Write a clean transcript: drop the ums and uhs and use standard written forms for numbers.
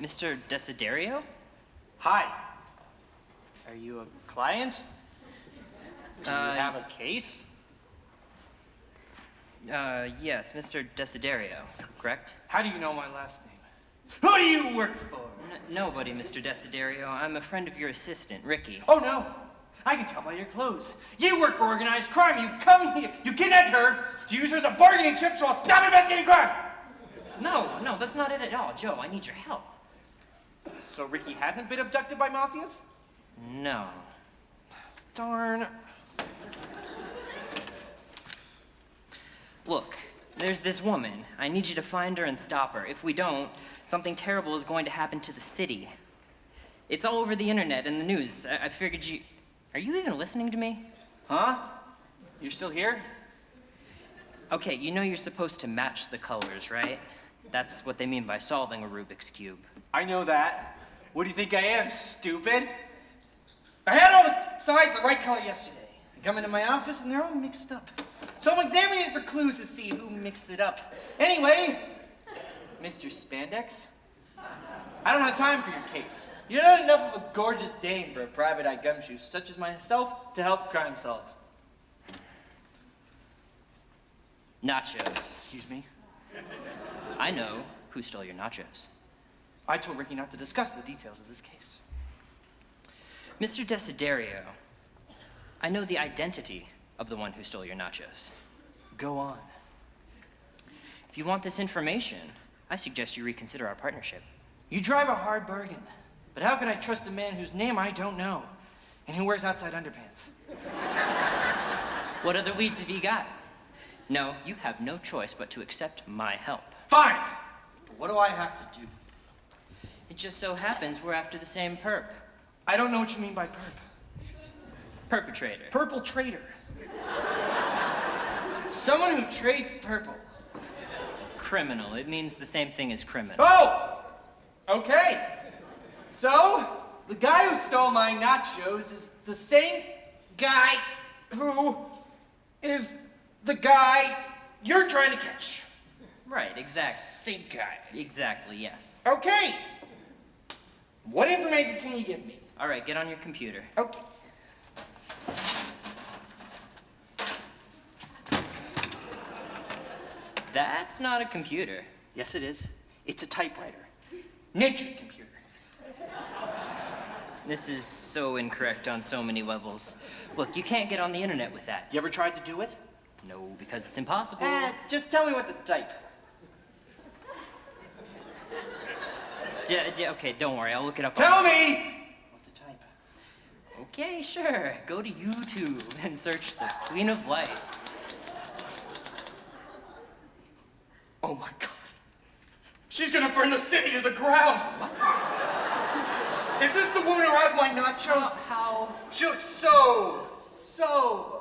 Mr. Desiderio? Hi. Are you a client? Do you have a case? Yes, Mr. Desiderio, correct? How do you know my last name? Who do you work for? Nobody, Mr. Desiderio. I'm a friend of your assistant, Ricky. Oh, no. I can tell by your clothes. You work for organized crime. You've come here. You kidnapped her to use her as a bargaining chip so I'll stop investigating crime. No, that's not it at all. Joe, I need your help. So Ricky hasn't been abducted by mafias? No. Darn. Look, there's this woman. I need you to find her and stop her. If we don't, something terrible is going to happen to the city. It's all over the internet and the news. I figured you... Are you even listening to me? Huh? You're still here? Okay, you know you're supposed to match the colors, right? That's what they mean by solving a Rubik's Cube. I know that. What do you think I am, stupid? I had all the sides the right color yesterday. I come into my office and they're all mixed up. So I'm examining it for clues to see who mixed it up. Anyway, Mr. Spandex, I don't have time for your case. You're not enough of a gorgeous dame for a private eye gumshoe such as myself to help crime solve. Nachos. Excuse me? I know who stole your nachos. I told Ricky not to discuss the details of this case. Mr. Desiderio, I know the identity of the one who stole your nachos. Go on. If you want this information, I suggest you reconsider our partnership. You drive a hard bargain, but how can I trust a man whose name I don't know and who wears outside underpants? What other leads have you got? No, you have no choice but to accept my help. Fine! But what do I have to do? It just so happens we're after the same perp. I don't know what you mean by perp. Perpetrator. Purple trader. Someone who trades purple. Criminal. It means the same thing as criminal. Oh! Okay. So, the guy who stole my nachos is the same guy who is the guy you're trying to catch. Right, exactly. Same guy. Exactly, yes. Okay. What information can you give me? All right, get on your computer. Okay. That's not a computer. Yes, it is. It's a typewriter. Nature's computer. This is so incorrect on so many levels. Look, you can't get on the internet with that. You ever tried to do it? No, because it's impossible. Just tell me what to type. Okay, don't worry, I'll look it up. Tell me what to type. Okay, sure. Go to YouTube and search the Queen of Light. Oh my God. She's gonna burn the city to the ground. What? Is this the woman who has my nachos? How? She looks so